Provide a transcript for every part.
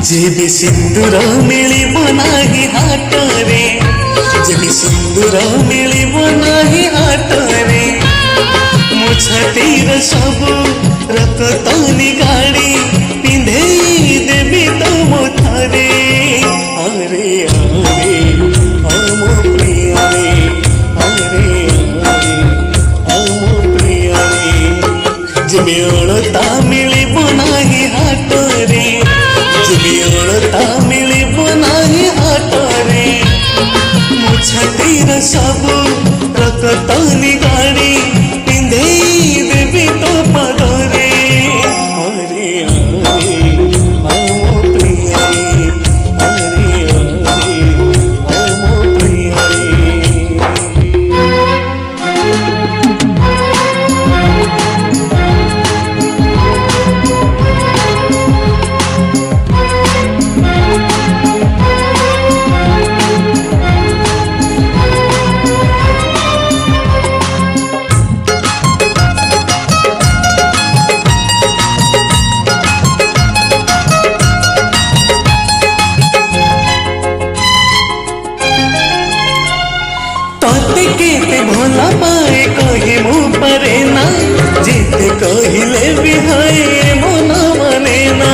जेबी सिंदूर मिलिब नाही हाटरे, जेबी सिंदूर मिलिब नाही हाटरे, मो छातीर सबु रक्तनी गाड़ी पिंधेई देबी तुम थारे। अरे अरे मो प्रिय रे, अरे अरे मो प्रिय रे, जेबी अळता मिलिब नाही हाटरे, जेबी अळता मिलिब नाही हाटरे, मो छातीर सबु रक्तनी गाड़ी पिंधेई देबी तो पादरे। अरे अरे मो प्रिय रे, अरे अरे मो प्रिय रे। केते भोला पाए कहे मो परे ना, जेते कहिले भी हाय मन माने ना,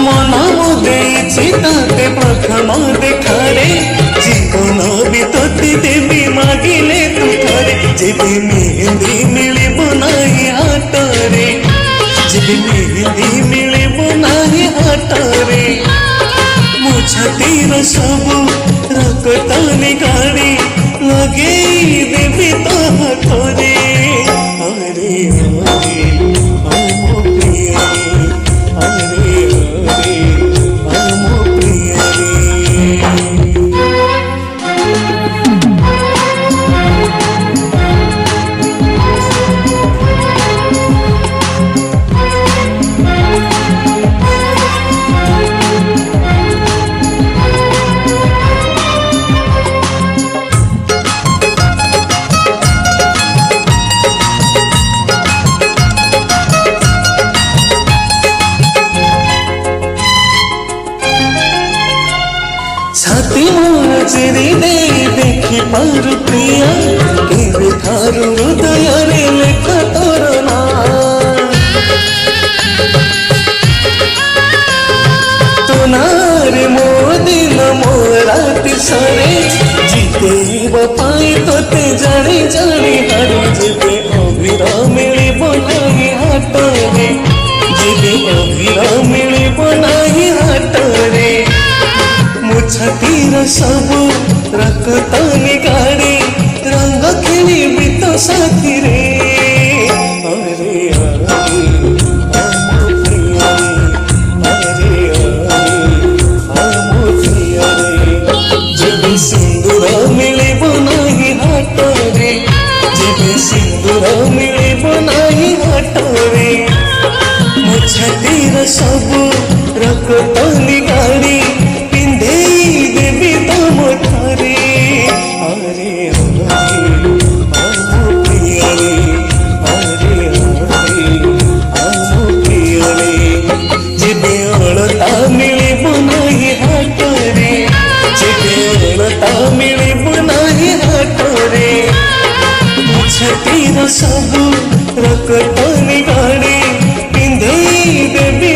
मन देछि ताते प्रथम देखारे, जीवन बितती देवी मागिले तू थरे, जेबे मेहंदी मिलिब नाही हाटरे, जेबे मेहंदी मिलिब नाही हाटरे, मो छातीर सबु रक्तनी गाड़ी लगेई देबी तो हाथरे। अरे अरे मो प्रिय रे, अरे अरे मो प्रिय रे। छाती मोर चिरी दे देखी पारु प्रिया, केवे थारु हृदय रे लेख तोर ना, तो नारे मो दिन मो राति सरे, जीतेब पाई तोते जानी जानी हारे, जेबे अभिर मिलिब नाही हाटरे, जेबे अभिर मिलिब नाही हाटरे, मो छातीर सबु रक्तनी गाड़ी रंग खेलिबी तो साथी रे। अरे अरे मो प्रिय रे, अरे अरे मो प्रिय रे, जेबे सिंदूर मिलिब नाही हाटरे, जेबे सिंदूर मिलिब नाही हाटरे, मो छातीर सबु रक्तनी गाड़ी पिंधेई देबी तुम थारे। अरे अरे मो प्रिय रे, अरे अरे मो प्रिय रे, जेबे अळता मिलिब नाही हाटरे, जेबे अळता मिलिब नाही हाटरे, मो छातीर सबु रक्तनी गाड़ी पिंधेई देबी